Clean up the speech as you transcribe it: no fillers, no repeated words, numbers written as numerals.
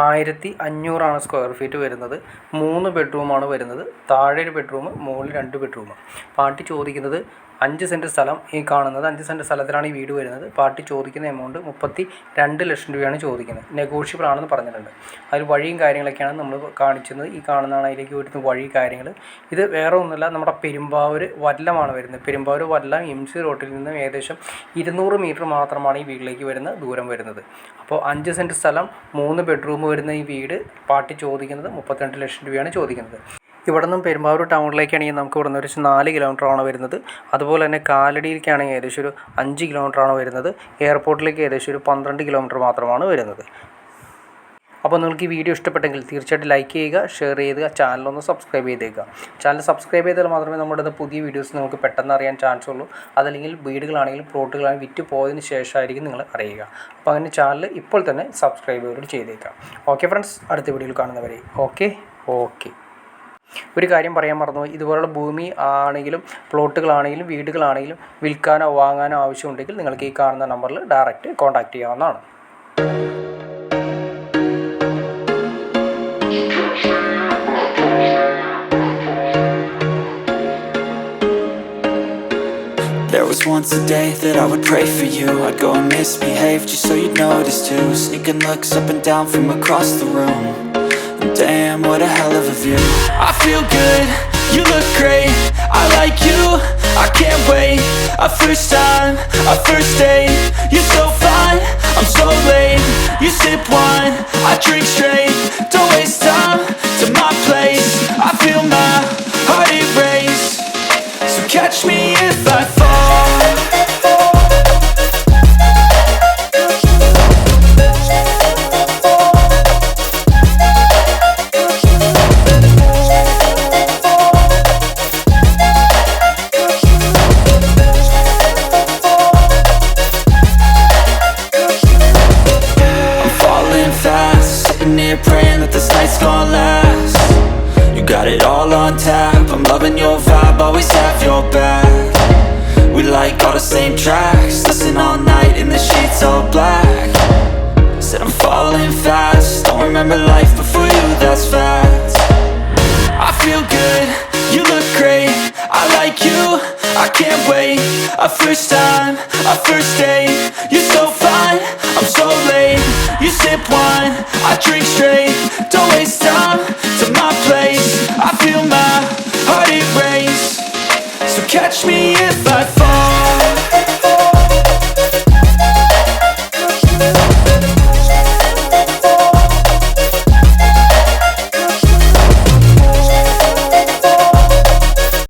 1500 square feet വരുന്നത്. 3 ബെഡ്റൂമാണ് വരുന്നത്. താഴെ ഒരു ബെഡ്റൂം, മുകളിൽ 2 ബെഡ്റൂം. പാർട്ടി ചോദിക്കുന്നത് 5 സെൻറ്റ് സ്ഥലം. ഈ കാണുന്നത് 5 സെൻറ്റ് സ്ഥലത്തിലാണ് ഈ വീട് വരുന്നത്. പാർട്ടി ചോദിക്കുന്ന എമൗണ്ട് 32 ലക്ഷം രൂപയാണ് ചോദിക്കുന്നത്. നെഗോഷ്യബിൾ ആണെന്ന് പറഞ്ഞിട്ടുണ്ട്. അതിൽ വഴിയും കാര്യങ്ങളൊക്കെയാണ് നമ്മൾ കാണിച്ചത്. ഈ കാണുന്നതാണ് അതിലേക്ക് വരുന്ന വഴി കാര്യങ്ങൾ. ഇത് വേറെ ഒന്നുമില്ല, നമ്മുടെ പെരുമ്പാവൂർ വല്ലമാണ് വരുന്നത്. പെരുമ്പാവൂർ വല്ലം എം സി റോട്ടിൽ നിന്ന് ഏകദേശം 200 മീറ്റർ മാത്രമാണ് ഈ വീട്ടിലേക്ക് വരുന്ന ദൂരം വരുന്നത്. അപ്പോൾ 5 സെൻറ്റ് സ്ഥലം, 3 ബെഡ്റൂം വരുന്ന ഈ വീട് പാർട്ടി ചോദിക്കുന്നത് 32 ലക്ഷം രൂപയാണ് ചോദിക്കുന്നത്. ഇവിടെ നിന്നും പെരുമ്പാവൂർ ടൗണിലേക്കാണെങ്കിൽ നമുക്ക് ഇവിടെ നിന്ന് ഒരു 4 കിലോമീറ്ററാണ് വരുന്നത്. അതുപോലെ തന്നെ കാലടിയിലേക്കാണെങ്കിൽ ഏകദേശം ഒരു 5 കിലോമീറ്ററാണ് വരുന്നത്. എയർപോർട്ടിലേക്ക് ഏകദേശം ഒരു 12 കിലോമീറ്റർ മാത്രമാണ് വരുന്നത്. അപ്പോൾ നിങ്ങൾക്ക് ഈ വീഡിയോ ഇഷ്ടപ്പെട്ടെങ്കിൽ തീർച്ചയായിട്ടും ലൈക്ക് ചെയ്യുക, ഷെയർ ചെയ്യുക, ചാനലൊന്ന് സബ്സ്ക്രൈബ് ചെയ്തേക്കുക. ചാനൽ സബ്സ്ക്രൈബ് ചെയ്താൽ മാത്രമേ നമ്മുടെ പുതിയ വീഡിയോസ് നിങ്ങൾക്ക് പെട്ടെന്ന് അറിയാൻ ചാൻസ് ഉള്ളൂ. അതല്ലെങ്കിൽ വീടുകളാണെങ്കിലും പ്ലോട്ടുകളാണെങ്കിലും വിറ്റ് പോയതിന് ശേഷമായിരിക്കും നിങ്ങൾ അറിയുക. അപ്പോൾ അങ്ങനെ ചാനൽ ഇപ്പോൾ തന്നെ സബ്സ്ക്രൈബ് ചെയ്തേക്കാം. ഓക്കെ ഫ്രണ്ട്സ്, അടുത്ത വീഡിയോയിൽ കാണുന്നവരെ ഓക്കെ. ഒരു കാര്യം പറയാൻ മറന്നുപോയി. ഇതുപോലുള്ള ഭൂമി ആണെങ്കിലും പ്ലോട്ടുകളാണെങ്കിലും വീടുകളാണെങ്കിലും വിൽക്കാനോ വാങ്ങാനോ ആവശ്യമുണ്ടെങ്കിൽ നിങ്ങൾക്ക് ഈ കാണുന്ന നമ്പറിൽ ഡയറക്റ്റ് കോൺടാക്റ്റ് ചെയ്യാവുന്നതാണ്. There was once a day that I would pray for you. I'd go and misbehave just so you'd notice too. Sneaking looks up and down from across the room. Damn, what a hell of a view. I feel good, you look great, I like you, I can't wait. A first time, a first date, you're so fine, I'm so late. You sip wine, I drink straight, don't waste time to my place. I feel my heart erase, so catch me if I fall. Praying that this night's gonna last. You got it all on tap, I'm loving your vibe, always have your back. We like all the same tracks, listen all night in the sheets all black. Said I'm falling fast, don't remember life before you, that's fact. I feel good, you look great, I like you, I can't wait. A first time, a first date, you're so fine, I'm so late. You sip wine, I drink straight, don't waste time to my place. I feel my heart erase, so catch me if I fall.